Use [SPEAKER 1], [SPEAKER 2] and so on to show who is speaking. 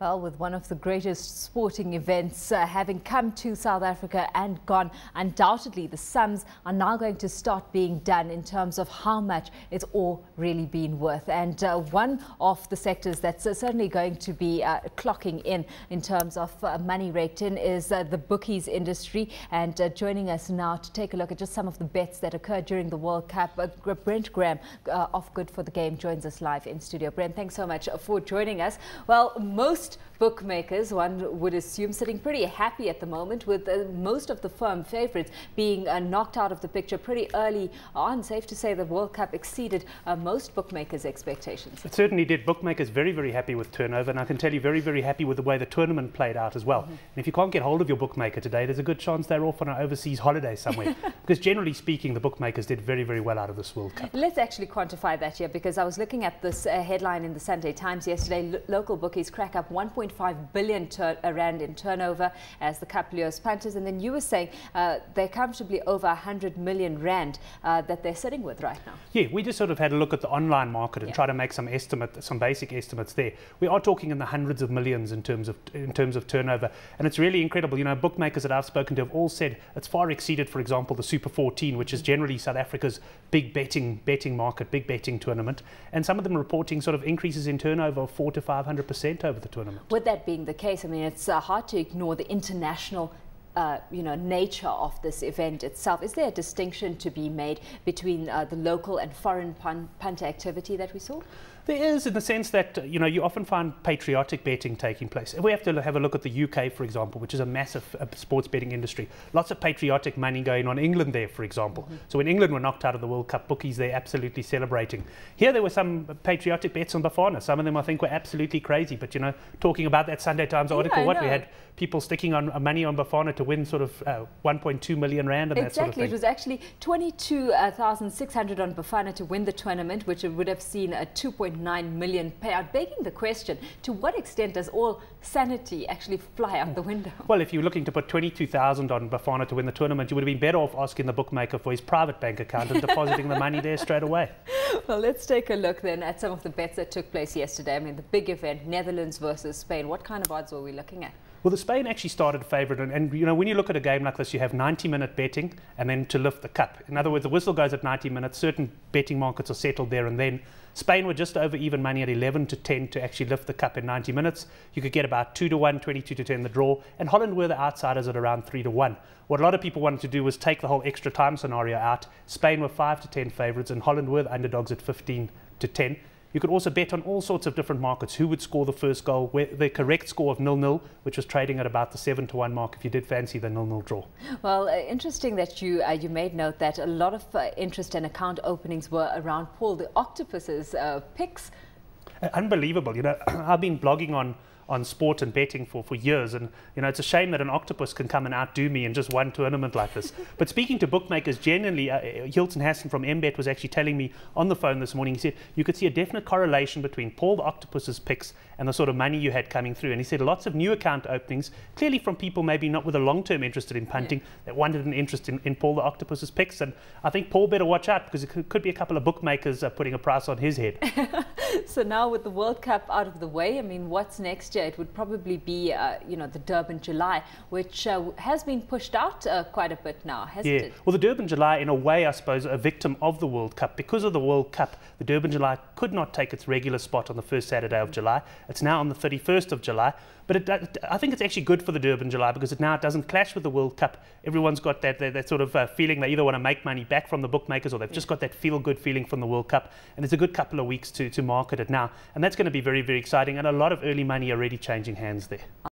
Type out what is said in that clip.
[SPEAKER 1] Well, with one of the greatest sporting events having come to South Africa and gone, undoubtedly the sums are now going to start being done in terms of how much it's all really been worth. And one of the sectors that's certainly going to be clocking in terms of money raked in is the bookies industry. And joining us now to take a look at just some of the bets that occurred during the World Cup, Brent Graham of Good for the Game joins us live in studio. Brent, thanks so much for joining us. Well, most bookmakers, one would assume, sitting pretty happy at the moment with most of the firm favourites being knocked out of the picture pretty early on. Safe to say the World Cup exceeded most bookmakers' expectations.
[SPEAKER 2] It certainly did. Bookmakers very, very happy with turnover, and I can tell you very, very happy with the way the tournament played out as well. And if you can't get hold of your bookmaker today, there's a good chance they're off on an overseas holiday somewhere. Because generally speaking, the bookmakers did very, very well out of this World Cup.
[SPEAKER 1] Let's actually quantify that here, because I was looking at this headline in the Sunday Times yesterday. Local bookies crack up 1.5 billion rand in turnover as the cup lures punters, and then you were saying they're comfortably over 100 million rand that they're sitting with right now.
[SPEAKER 2] Yeah, we just sort of had a look at the online market and try to make some basic estimates there. We are talking in the hundreds of millions in terms of turnover, and it's really incredible. You know, bookmakers that I've spoken to have all said it's far exceeded, for example, the Super 14, which is generally South Africa's big betting market, big betting tournament, and some of them reporting sort of increases in turnover of 400% to 500% over the tournament.
[SPEAKER 1] With that being the case, I mean, it's hard to ignore the international nature of this event itself. Is there a distinction to be made between the local and foreign punter activity that we saw?
[SPEAKER 2] There is, in the sense that, you know, you often find patriotic betting taking place. If we have to have a look at the UK, for example, which is a massive sports betting industry, lots of patriotic money going on. England there, for example. So when England were knocked out of the World Cup, bookies, they're absolutely celebrating. Here there were some patriotic bets on Bafana. Some of them I think were absolutely crazy. But, you know, talking about that Sunday Times article, we had people sticking on money on Bafana to win sort of 1.2 million rand and that sort of thing.
[SPEAKER 1] It was actually 22,600 on Bafana to win the tournament, which would have seen a 2.9 million payout, begging the question, to what extent does all sanity actually fly out the window? Well,
[SPEAKER 2] if you're looking to put 22,000 on Bafana to win the tournament, you would have been better off asking the bookmaker for his private bank account and depositing the money there straight away.
[SPEAKER 1] Well, let's take a look then at some of the bets that took place yesterday. I mean, the big event, Netherlands versus Spain. What kind of odds were we looking at?
[SPEAKER 2] Well, the Spain actually started favourite, and you know, when you look at a game like this, you have 90-minute betting and then to lift the cup. In other words, the whistle goes at 90 minutes, certain betting markets are settled there and then. Spain were just over even money at 11 to 10 to actually lift the cup in 90 minutes. You could get about 2 to 1, 22 to 10 the draw, and Holland were the outsiders at around 3 to 1. What a lot of people wanted to do was take the whole extra time scenario out. Spain were 5 to 10 favourites, and Holland were the underdogs at 15 to 10. You could also bet on all sorts of different markets. Who would score the first goal? The correct score of 0-0, which was trading at about the 7 to 1 mark if you did fancy the 0-0 draw.
[SPEAKER 1] Well, interesting that you made note that a lot of interest and account openings were around Paul the Octopus's picks.
[SPEAKER 2] Unbelievable. You know, I've been blogging on sport and betting for years, and you know, it's a shame that an octopus can come and outdo me in just one tournament like this. But speaking to bookmakers generally, Hilton Hassan from MBet was actually telling me on the phone this morning, he said you could see a definite correlation between Paul the Octopus's picks and the sort of money you had coming through. And he said lots of new account openings, clearly from people maybe not with a long-term interested in punting, that wanted an interest in Paul the Octopus's picks. And I think Paul better watch out, because it could be a couple of bookmakers putting a price on his head.
[SPEAKER 1] So now with the World Cup out of the way, I mean, what's next year? It would probably be, you know, the Durban July, which has been pushed out quite a bit now, hasn't it?
[SPEAKER 2] Well, the Durban July, in a way, I suppose, a victim of the World Cup. Because of the World Cup, the Durban July could not take its regular spot on the first Saturday of July. It's now on the 31st of July. But I think it's actually good for the Durban July, because it doesn't clash with the World Cup. Everyone's got that sort of feeling they either want to make money back from the bookmakers, or they've just got that feel-good feeling from the World Cup. And it's a good couple of weeks to market it now. And that's going to be very, very exciting. And a lot of early money already changing hands there.